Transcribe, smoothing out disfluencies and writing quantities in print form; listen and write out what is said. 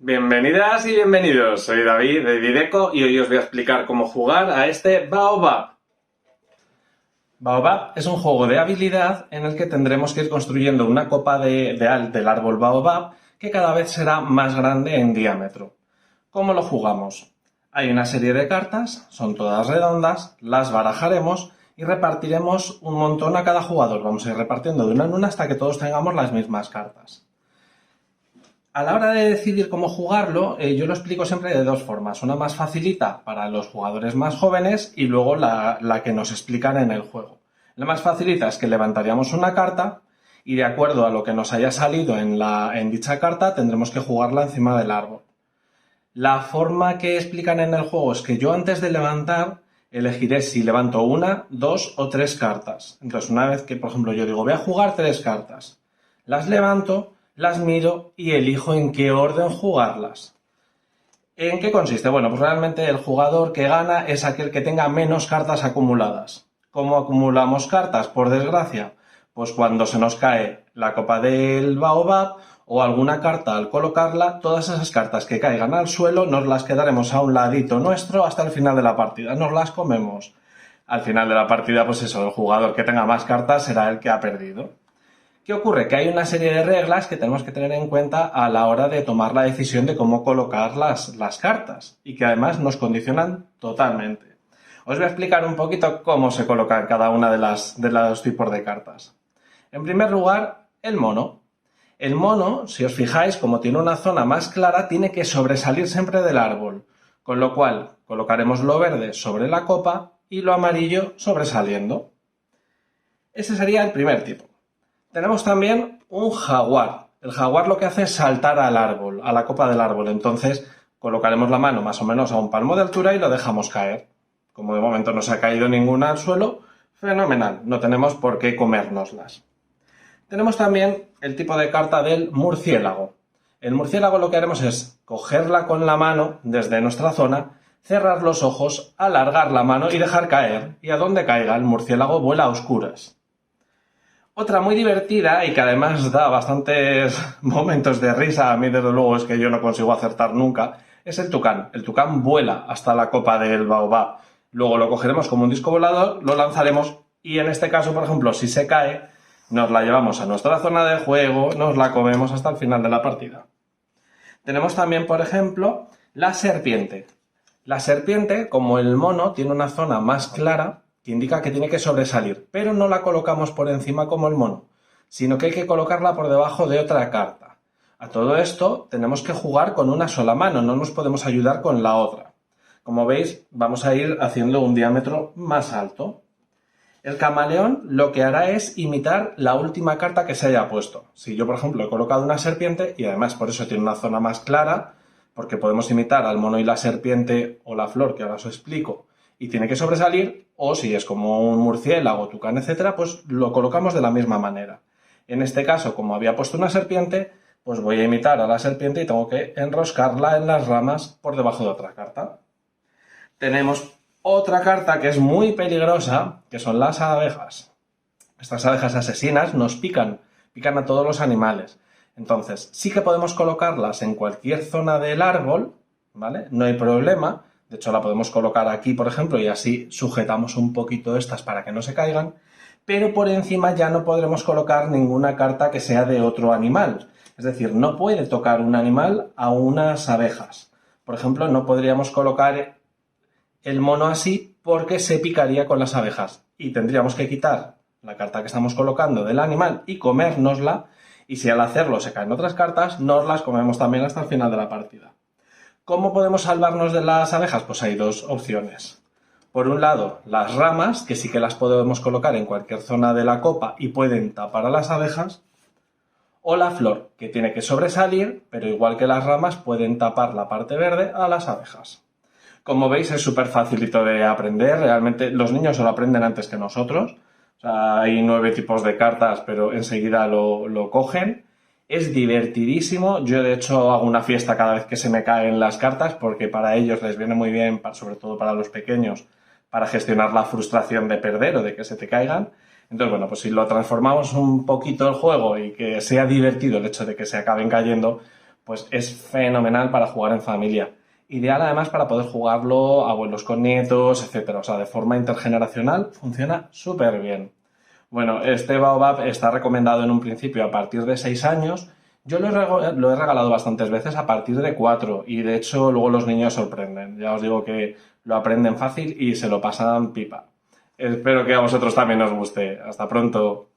Bienvenidas y bienvenidos, soy David de Dideco y hoy os voy a explicar cómo jugar a este Baobab. Baobab es un juego de habilidad en el que tendremos que ir construyendo una copa del árbol Baobab que cada vez será más grande en diámetro. ¿Cómo lo jugamos? Hay una serie de cartas, son todas redondas, las barajaremos y repartiremos un montón a cada jugador. Vamos a ir repartiendo de una en una hasta que todos tengamos las mismas cartas. A la hora de decidir cómo jugarlo, yo lo explico siempre de dos formas. Una más facilita para los jugadores más jóvenes y luego la que nos explican en el juego. La más facilita es que levantaríamos una carta y de acuerdo a lo que nos haya salido en dicha carta tendremos que jugarla encima del árbol. La forma que explican en el juego es que yo antes de levantar elegiré si levanto una, dos o tres cartas. Entonces una vez que, por ejemplo, yo digo voy a jugar tres cartas, las levanto, las miro y elijo en qué orden jugarlas. ¿En qué consiste? Bueno, pues realmente el jugador que gana es aquel que tenga menos cartas acumuladas. ¿Cómo acumulamos cartas? Por desgracia, pues cuando se nos cae la copa del Baobab o alguna carta al colocarla, todas esas cartas que caigan al suelo nos las quedaremos a un ladito nuestro hasta el final de la partida, nos las comemos. Al final de la partida, pues eso, el jugador que tenga más cartas será el que ha perdido. ¿Qué ocurre? Que hay una serie de reglas que tenemos que tener en cuenta a la hora de tomar la decisión de cómo colocar las cartas y que además nos condicionan totalmente. Os voy a explicar un poquito cómo se colocan cada una de los tipos de cartas. En primer lugar, el mono. El mono, si os fijáis, como tiene una zona más clara, tiene que sobresalir siempre del árbol, con lo cual colocaremos lo verde sobre la copa y lo amarillo sobresaliendo. Ese sería el primer tipo. Tenemos también un jaguar. El jaguar lo que hace es saltar al árbol, a la copa del árbol. Entonces colocaremos la mano más o menos a un palmo de altura y lo dejamos caer. Como de momento no se ha caído ninguna al suelo, fenomenal, no tenemos por qué comérnoslas. Tenemos también el tipo de carta del murciélago. El murciélago lo que haremos es cogerla con la mano desde nuestra zona, cerrar los ojos, alargar la mano y dejar caer. Y a donde caiga el murciélago vuela a oscuras. Otra muy divertida y que además da bastantes momentos de risa, a mí desde luego es que yo no consigo acertar nunca, es el tucán. El tucán vuela hasta la copa del Baobab. Luego lo cogeremos como un disco volador, lo lanzaremos y en este caso, por ejemplo, si se cae, nos la llevamos a nuestra zona de juego, nos la comemos hasta el final de la partida. Tenemos también, por ejemplo, la serpiente. La serpiente, como el mono, tiene una zona más clara que indica que tiene que sobresalir, pero no la colocamos por encima como el mono, sino que hay que colocarla por debajo de otra carta. A todo esto tenemos que jugar con una sola mano, no nos podemos ayudar con la otra. Como veis, vamos a ir haciendo un diámetro más alto. El camaleón lo que hará es imitar la última carta que se haya puesto. Si yo, por ejemplo, he colocado una serpiente, y además por eso tiene una zona más clara, porque podemos imitar al mono y la serpiente o la flor, que ahora os explico, y tiene que sobresalir, o si es como un murciélago, tucán, etcétera, pues lo colocamos de la misma manera. En este caso, como había puesto una serpiente, pues voy a imitar a la serpiente y tengo que enroscarla en las ramas por debajo de otra carta. Tenemos otra carta que es muy peligrosa, que son las abejas. Estas abejas asesinas nos pican a todos los animales. Entonces, sí que podemos colocarlas en cualquier zona del árbol, ¿vale? No hay problema. De hecho, la podemos colocar aquí, por ejemplo, y así sujetamos un poquito estas para que no se caigan, pero por encima ya no podremos colocar ninguna carta que sea de otro animal. Es decir, no puede tocar un animal a unas abejas. Por ejemplo, no podríamos colocar el mono así porque se picaría con las abejas y tendríamos que quitar la carta que estamos colocando del animal y comérnosla, y si al hacerlo se caen otras cartas, nos las comemos también hasta el final de la partida. ¿Cómo podemos salvarnos de las abejas? Pues hay dos opciones. Por un lado, las ramas, que sí que las podemos colocar en cualquier zona de la copa y pueden tapar a las abejas, o la flor, que tiene que sobresalir, pero igual que las ramas pueden tapar la parte verde a las abejas. Como veis, es súper facilito de aprender, realmente los niños se lo aprenden antes que nosotros. O sea, hay 9 tipos de cartas, pero enseguida lo cogen. Es divertidísimo, yo de hecho hago una fiesta cada vez que se me caen las cartas porque para ellos les viene muy bien, sobre todo para los pequeños, para gestionar la frustración de perder o de que se te caigan. Entonces, bueno, pues si lo transformamos un poquito el juego y que sea divertido el hecho de que se acaben cayendo, pues es fenomenal para jugar en familia. Ideal además para poder jugarlo abuelos con nietos, etcétera. O sea, de forma intergeneracional funciona súper bien. Bueno, este Baobab está recomendado en un principio a partir de 6 años. Yo lo he regalado bastantes veces a partir de 4 y de hecho luego los niños sorprenden. Ya os digo que lo aprenden fácil y se lo pasan pipa. Espero que a vosotros también os guste. Hasta pronto.